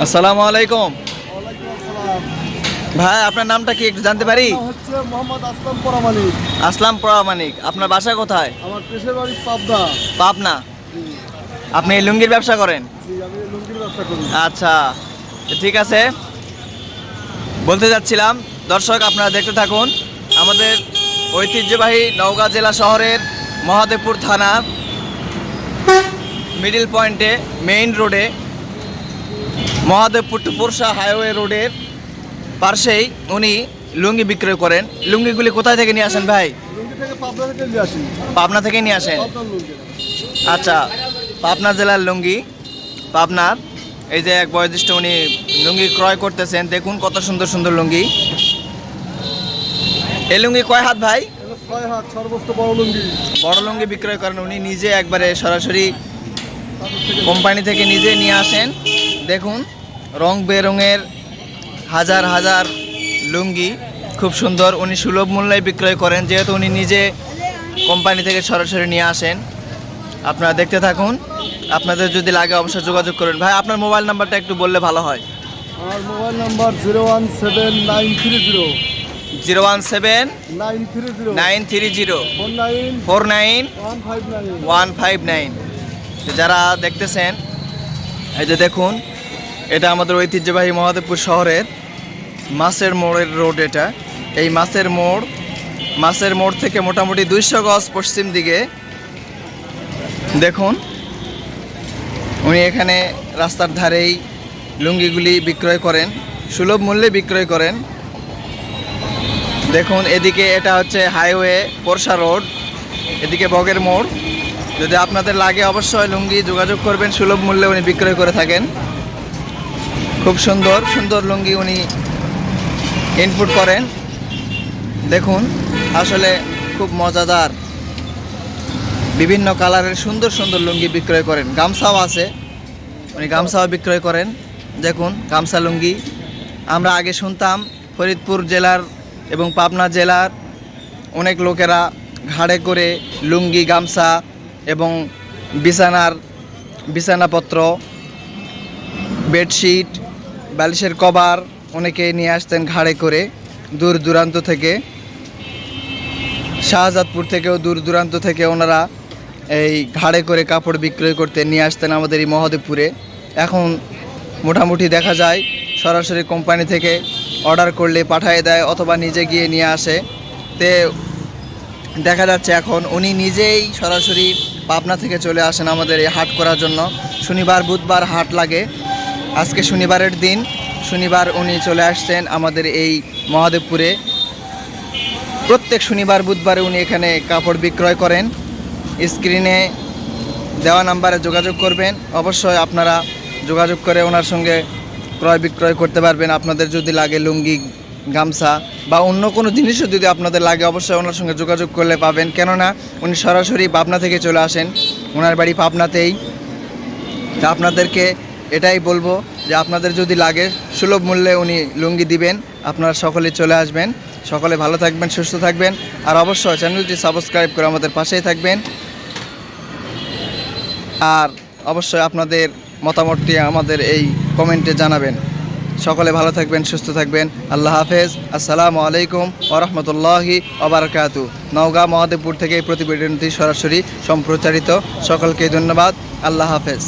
আসসালামু আলাইকুম। ওয়ালাইকুম আসসালাম। ভাই আপনার নামটা কি একটু জানতে পারি? আমার হচ্ছে মোহাম্মদ আসলাম পরামানিক। আসলাম প্রামাণিক। আপনার বাসা কোথায়? আমার দেশের বাড়ি পাবনা। পাবনা। জি, আপনি লুঙ্গির ব্যবসা করেন? জি, আমি লুঙ্গির ব্যবসা করি। আচ্ছা, তো ঠিক আছে। বলতে যাচ্ছিলাম, দর্শক আপনারা দেখতে থাকুন। আমাদের ঐতিহ্যবাহী নওগাঁ জেলা শহরের মহাদেবপুর থানা মিডিল পয়েন্টে মেইন রোডে মহাদেবপুর টু পোরশা হাইওয়ে রোডের পাশেই উনি লুঙ্গি বিক্রয় করেন। লুঙ্গিগুলি কোথায় থেকে নিয়ে আসেন ভাই? লুঙ্গি থেকে পাবনা থেকে নিয়ে আসি। পাবনা থেকে নিয়ে আসেন? পাবনার লুঙ্গি। আচ্ছা, পাবনা জেলার লুঙ্গি, পাবনার। এই যে এক বয়োজ্যেষ্ঠ উনি লুঙ্গি ক্রয় করতেছেন, দেখুন কত সুন্দর সুন্দর লুঙ্গি। এই লুঙ্গি কয় হাত ভাই? এটা 6 হাত সর্বোচ্চ বড় লুঙ্গি। বড় লুঙ্গি বিক্রয় করেন উনি নিজে, একবারে সরাসরি তাদের থেকে কোম্পানি থেকে নিজে নিয়ে আসেন। দেখুন রং বেরঙের হাজার হাজার লুঙ্গি, খুব সুন্দর। উনি সুলভ মূল্যে বিক্রয় করেন, যেহেতু উনি নিজে কোম্পানি থেকে সরাসরি নিয়ে আসেন। আপনারা দেখতে থাকুন। আপনাদের যদি লাগে অবশ্যই যোগাযোগ করুন। ভাই আপনার মোবাইল নাম্বারটা একটু বললে ভালো হয়। আমার মোবাইল নাম্বার 017 017 930 930 49 49 159। 159। যারা দেখতেছেন, এই যে দেখুন, এটা আমাদের ঐতিহ্যবাহী মহাদেবপুর শহরের মাছের মোড়ের রোড। এটা এই মাছের মোড় থেকে মোটামুটি 200 গজ পশ্চিম দিকে। দেখুন উনি এখানে রাস্তার ধারেই লুঙ্গিগুলি বিক্রয় করেন, সুলভ মূল্যে বিক্রয় করেন। দেখুন এদিকে এটা হচ্ছে হাইওয়ে পোরশা রোড, এদিকে বগের মোড়। যদি আপনাদের লাগে অবশ্যই লুঙ্গি যোগাযোগ করবেন, সুলভ মূল্যে উনি বিক্রয় করে থাকেন। খুব সুন্দর সুন্দর লুঙ্গি উনি ইনপুট করেন। দেখুন আসলে খুব মজাদার, বিভিন্ন কালারের সুন্দর সুন্দর লুঙ্গি বিক্রয় করেন। গামছাও আছে, উনি গামছাও বিক্রয় করেন। দেখুন গামছা লুঙ্গি আমরা আগে শুনতাম ফরিদপুর জেলার এবং পাবনা জেলার অনেক লোকেরা ঘাড়ে করে লুঙ্গি, গামছা এবং বিছানাপত্র, বেডশিট, বালিশের কভার অনেকে নিয়ে আসতেন ঘাড়ে করে দূর দূরান্ত থেকে। শাহজাদপুর থেকেও দূর দূরান্ত থেকে ওনারা এই ঘাড়ে করে কাপড় বিক্রয় করতে নিয়ে আসতেন আমাদের এই মহাদেবপুরে। এখন মোটামুটি দেখা যায় সরাসরি কোম্পানি থেকে অর্ডার করলে পাঠিয়ে দেয় অথবা নিজে গিয়ে নিয়ে আসে। তে দেখা যাচ্ছে এখন উনি নিজেই সরাসরি পাবনা থেকে চলে আসেন আমাদের এই হাট করার জন্য। শনিবার বুধবার হাট লাগে, আজকে শনিবারের দিন, শনিবার উনি চলে আসছেন আমাদের এই মহাদেবপুরে। প্রত্যেক শনিবার বুধবারে উনি এখানে কাপড় বিক্রয় করেন। স্ক্রিনে দেওয়া নাম্বারে যোগাযোগ করবেন, অবশ্যই আপনারা যোগাযোগ করে ওনার সঙ্গে ক্রয় বিক্রয় করতে পারবেন। আপনাদের যদি লাগে লুঙ্গি, গামছা বা অন্য কোনো জিনিসও যদি আপনাদের লাগে অবশ্যই ওনার সঙ্গে যোগাযোগ করলে পাবেন। কেননা উনি সরাসরি পাবনা থেকে চলে আসেন, ওনার বাড়ি পাবনাতেই। তা আপনাদেরকে এটাই বলবো যে আপনাদের যদি লাগে সুলভ মূল্যে উনি লুঙ্গি দিবেন, আপনারা সকলে চলে আসবেন। সকলে ভালো থাকবেন, সুস্থ থাকবেন, আর অবশ্যই চ্যানেলটি সাবস্ক্রাইব করে আমাদের পাশেই থাকবেন। আর অবশ্যই আপনাদের মতামতটি আমাদের এই কমেন্টে জানাবেন। সকলে ভালো থাকবেন, সুস্থ থাকবেন। আল্লাহ হাফেজ। আসসালামু আলাইকুম ওয়া রাহমাতুল্লাহি ওয়া বারাকাতুহু। নওগাঁ মহাদেবপুর থেকে এই প্রতিবেদনটি সরাসরি সম্প্রচারিত। সকলকে ধন্যবাদ। আল্লাহ হাফেজ।